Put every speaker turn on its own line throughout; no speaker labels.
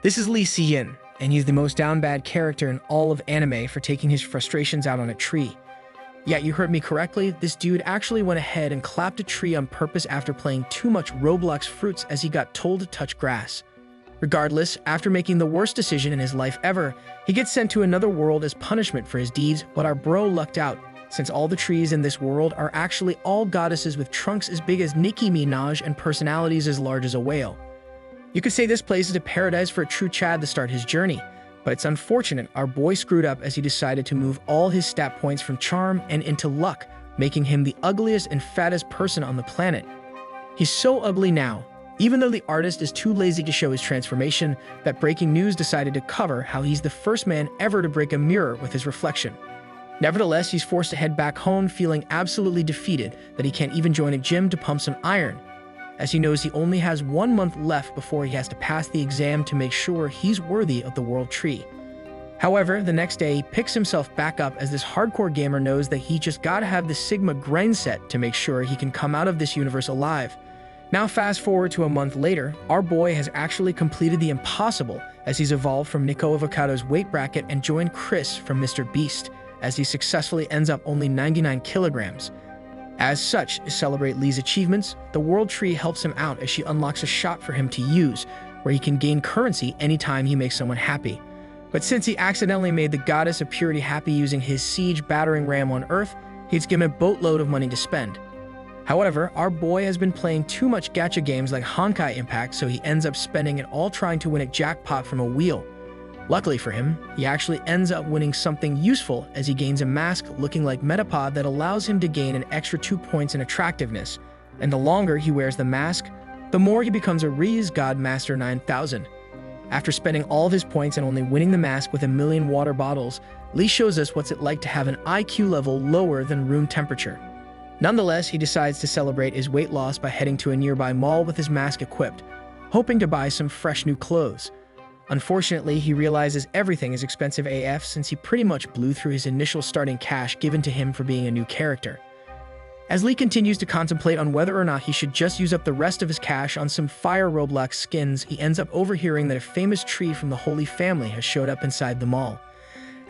This is Lee Si-yin, and he's the most down bad character in all of anime for taking his frustrations out on a tree. Yeah, you heard me correctly, this dude actually went ahead and clapped a tree on purpose after playing too much Roblox Fruits as he got told to touch grass. Regardless, after making the worst decision in his life ever, he gets sent to another world as punishment for his deeds, but our bro lucked out, since all the trees in this world are actually all goddesses with trunks as big as Nicki Minaj and personalities as large as a whale. You could say this place is a paradise for a true Chad to start his journey, but it's unfortunate our boy screwed up as he decided to move all his stat points from charm and into luck, making him the ugliest and fattest person on the planet. He's so ugly now, even though the artist is too lazy to show his transformation, that Breaking News decided to cover how he's the first man ever to break a mirror with his reflection. Nevertheless, he's forced to head back home feeling absolutely defeated that he can't even join a gym to pump some iron, as he knows he only has 1 month left before he has to pass the exam to make sure he's worthy of the world tree. However, the next day he picks himself back up as this hardcore gamer knows that he just gotta have the Sigma grind set to make sure he can come out of this universe alive. Now fast forward to a month later, our boy has actually completed the impossible as he's evolved from Nico Avocado's weight bracket and joined Chris from Mr. Beast, as he successfully ends up only 99 kilograms. As such, to celebrate Lee's achievements, the World Tree helps him out as she unlocks a shop for him to use, where he can gain currency anytime he makes someone happy. But since he accidentally made the Goddess of Purity happy using his siege battering ram on Earth, he's given a boatload of money to spend. However, our boy has been playing too much gacha games like Honkai Impact, so he ends up spending it all trying to win a jackpot from a wheel. Luckily for him, he actually ends up winning something useful as he gains a mask looking like Metapod that allows him to gain an extra 2 points in attractiveness, and the longer he wears the mask, the more he becomes a Riz God Master 9000. After spending all of his points and only winning the mask with 1,000,000 water bottles, Lee shows us what's it like to have an IQ level lower than room temperature. Nonetheless, he decides to celebrate his weight loss by heading to a nearby mall with his mask equipped, hoping to buy some fresh new clothes. Unfortunately, he realizes everything is expensive AF since he pretty much blew through his initial starting cash given to him for being a new character. As Lee continues to contemplate on whether or not he should just use up the rest of his cash on some fire Roblox skins, he ends up overhearing that a famous tree from the Holy Family has showed up inside the mall.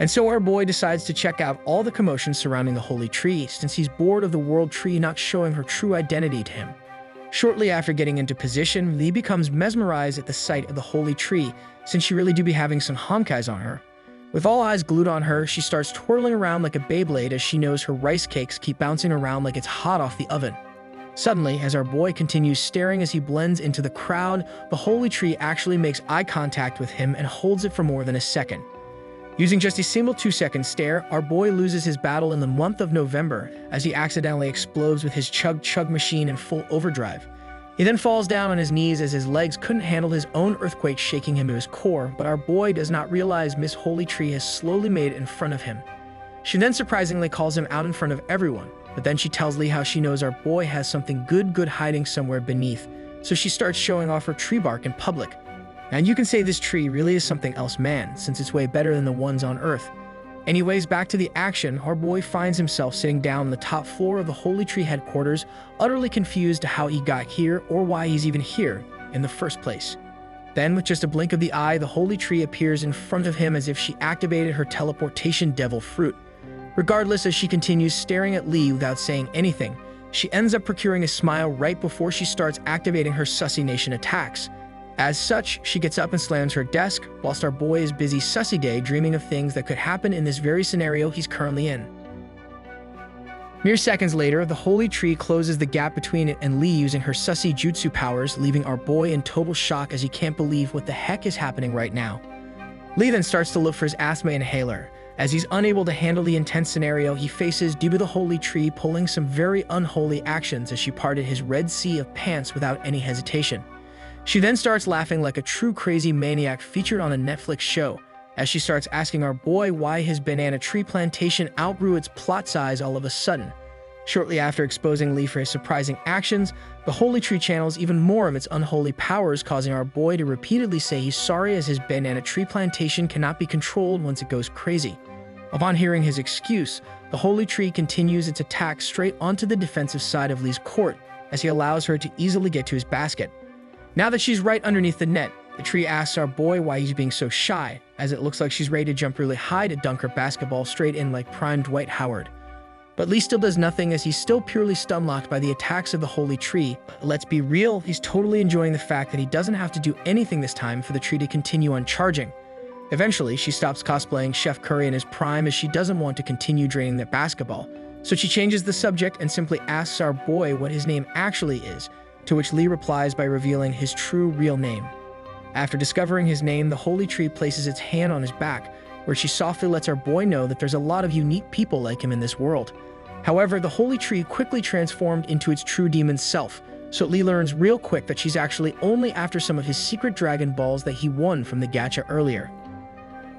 And so our boy decides to check out all the commotion surrounding the Holy Tree since he's bored of the World Tree not showing her true identity to him. Shortly after getting into position, Lee becomes mesmerized at the sight of the Holy Tree since she really do be having some honkais on her. With all eyes glued on her, she starts twirling around like a Beyblade as she knows her rice cakes keep bouncing around like it's hot off the oven. Suddenly, as our boy continues staring as he blends into the crowd, the Holy Tree actually makes eye contact with him and holds it for more than a second. Using just a single 2-second stare, our boy loses his battle in the month of November as he accidentally explodes with his chug-chug machine in full overdrive. He then falls down on his knees as his legs couldn't handle his own earthquake shaking him to his core, but our boy does not realize Miss Holy Tree has slowly made it in front of him. She then surprisingly calls him out in front of everyone, but then she tells Lee how she knows our boy has something good hiding somewhere beneath, so she starts showing off her tree bark in public. And you can say this tree really is something else, man, since it's way better than the ones on Earth. Anyways, back to the action, our boy finds himself sitting down on the top floor of the Holy Tree headquarters, utterly confused to how he got here or why he's even here in the first place. Then, with just a blink of the eye, the Holy Tree appears in front of him as if she activated her teleportation devil fruit. Regardless, as she continues staring at Lee without saying anything, she ends up procuring a smile right before she starts activating her Sussy Nation attacks. As such, she gets up and slams her desk, whilst our boy is busy sussy day dreaming of things that could happen in this very scenario he's currently in. Mere seconds later, the Holy Tree closes the gap between it and Lee using her sussy jutsu powers, leaving our boy in total shock as he can't believe what the heck is happening right now. Lee then starts to look for his asthma inhaler, as he's unable to handle the intense scenario he faces due to the Holy Tree pulling some very unholy actions as she parted his red sea of pants without any hesitation. She then starts laughing like a true crazy maniac featured on a Netflix show, as she starts asking our boy why his banana tree plantation outgrew its plot size all of a sudden. Shortly after exposing Lee for his surprising actions, the Holy Tree channels even more of its unholy powers, causing our boy to repeatedly say he's sorry as his banana tree plantation cannot be controlled once it goes crazy. Upon hearing his excuse, the Holy Tree continues its attack straight onto the defensive side of Lee's court, as he allows her to easily get to his basket. Now that she's right underneath the net, The tree asks our boy why he's being so shy, as it looks like she's ready to jump really high to dunk her basketball straight in like prime Dwight Howard. But Lee still does nothing, as he's still purely stun-locked by the attacks of the holy tree. Let's be real, he's totally enjoying the fact that he doesn't have to do anything this time for the tree to continue on charging. Eventually, she stops cosplaying Chef Curry in his prime, as she doesn't want to continue draining the basketball. So she changes the subject and simply asks our boy what his name actually is, to which Lee replies by revealing his true real name. After discovering his name, the holy tree places its hand on his back, where she softly lets our boy know that there's a lot of unique people like him in this world. However, the holy tree quickly transformed into its true demon self, so Lee learns real quick that she's actually only after some of his secret dragon balls that he won from the gacha earlier.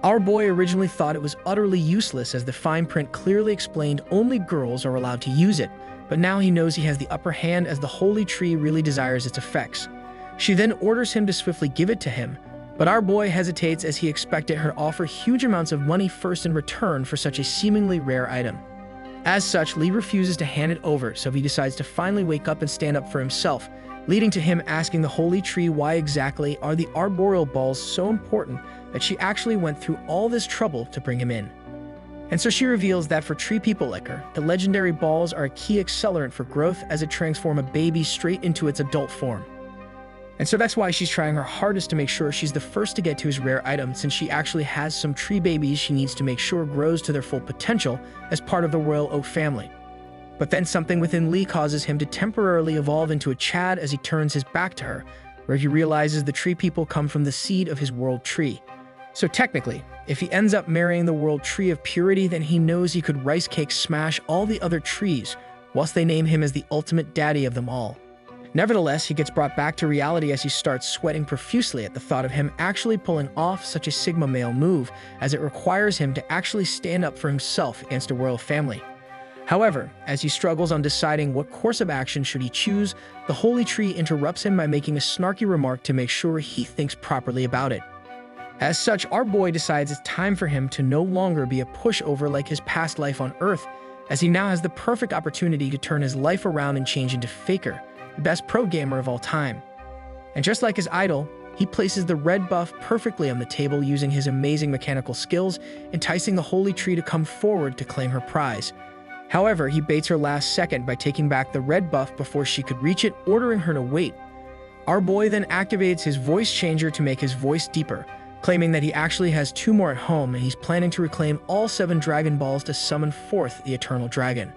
Our boy originally thought it was utterly useless, as the fine print clearly explained only girls are allowed to use it, but now he knows he has the upper hand, as the holy tree really desires its effects. She then orders him to swiftly give it to him, but our boy hesitates, as he expected her to offer huge amounts of money first in return for such a seemingly rare item. As such, Lee refuses to hand it over, so he decides to finally wake up and stand up for himself, leading to him asking the holy tree why exactly are the arboreal balls so important that she actually went through all this trouble to bring him in. And so she reveals that for tree people like her, the legendary balls are a key accelerant for growth, as it transforms a baby straight into its adult form. And so that's why she's trying her hardest to make sure she's the first to get to his rare item, since she actually has some tree babies she needs to make sure grows to their full potential as part of the royal oak family. But then something within Lee causes him to temporarily evolve into a Chad, as he turns his back to her, where he realizes the tree people come from the seed of his world tree. So technically, if he ends up marrying the world tree of purity, then he knows he could rice cake smash all the other trees, whilst they name him as the ultimate daddy of them all. Nevertheless, he gets brought back to reality as he starts sweating profusely at the thought of him actually pulling off such a Sigma male move, as it requires him to actually stand up for himself against a royal family. However, as he struggles on deciding what course of action should he choose, the holy tree interrupts him by making a snarky remark to make sure he thinks properly about it. As such, our boy decides it's time for him to no longer be a pushover like his past life on Earth, as he now has the perfect opportunity to turn his life around and change into Faker, the best pro gamer of all time. And just like his idol, he places the red buff perfectly on the table using his amazing mechanical skills, enticing the holy tree to come forward to claim her prize. However, he baits her last second by taking back the red buff before she could reach it, ordering her to wait. Our boy then activates his voice changer to make his voice deeper, claiming that he actually has 2 more at home, and he's planning to reclaim all 7 Dragon Balls to summon forth the Eternal Dragon.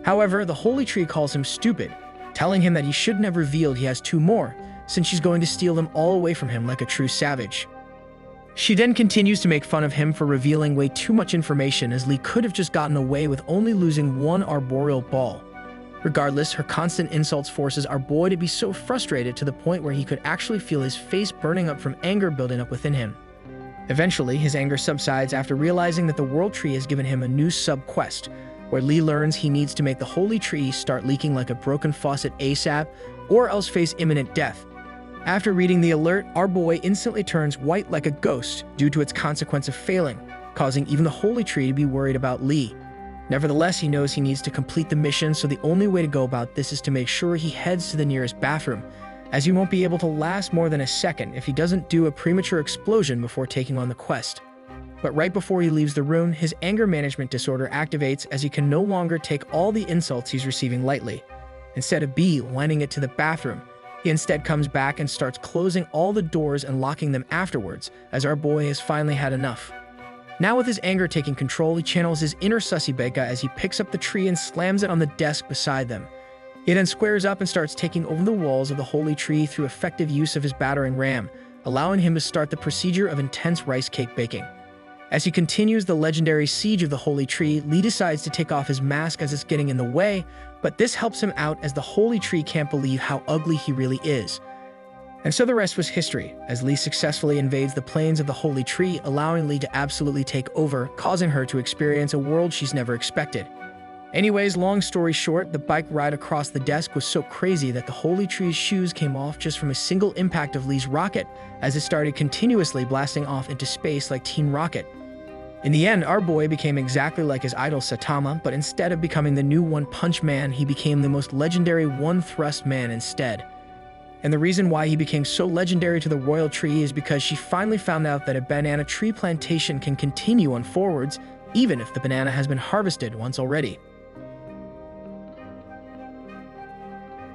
However, the holy tree calls him stupid, telling him that he shouldn't have revealed he has 2 more, since she's going to steal them all away from him like a true savage. She then continues to make fun of him for revealing way too much information, as Lee could have just gotten away with only losing 1 arboreal ball. Regardless, her constant insults forces our boy to be so frustrated to the point where he could actually feel his face burning up from anger building up within him. Eventually, his anger subsides after realizing that the World Tree has given him a new sub-quest, where Lee learns he needs to make the Holy Tree start leaking like a broken faucet ASAP, or else face imminent death. After reading the alert, our boy instantly turns white like a ghost due to its consequence of failing, causing even the Holy Tree to be worried about Lee. Nevertheless, he knows he needs to complete the mission, so the only way to go about this is to make sure he heads to the nearest bathroom, as he won't be able to last more than a second if he doesn't do a premature explosion before taking on the quest. But right before he leaves the room, his anger management disorder activates, as he can no longer take all the insults he's receiving lightly. Instead of lining it to the bathroom, he instead comes back and starts closing all the doors and locking them afterwards, as our boy has finally had enough. Now with his anger taking control, he channels his inner Sussy Beka as he picks up the tree and slams it on the desk beside them. He then squares up and starts taking over the walls of the Holy Tree through effective use of his battering ram, allowing him to start the procedure of intense rice cake baking. As he continues the legendary siege of the Holy Tree, Lee decides to take off his mask as it's getting in the way, but this helps him out as the Holy Tree can't believe how ugly he really is. And so the rest was history, as Lee successfully invades the plains of the Holy Tree, allowing Lee to absolutely take over, causing her to experience a world she's never expected. Anyways, long story short, the bike ride across the desk was so crazy that the Holy Tree's shoes came off just from a single impact of Lee's rocket, as it started continuously blasting off into space like Teen Rocket. In the end, our boy became exactly like his idol Saitama, but instead of becoming the new One Punch Man, he became the most legendary One Thrust Man instead. And the reason why he became so legendary to the royal tree is because she finally found out that a banana tree plantation can continue on forwards even if the banana has been harvested once already.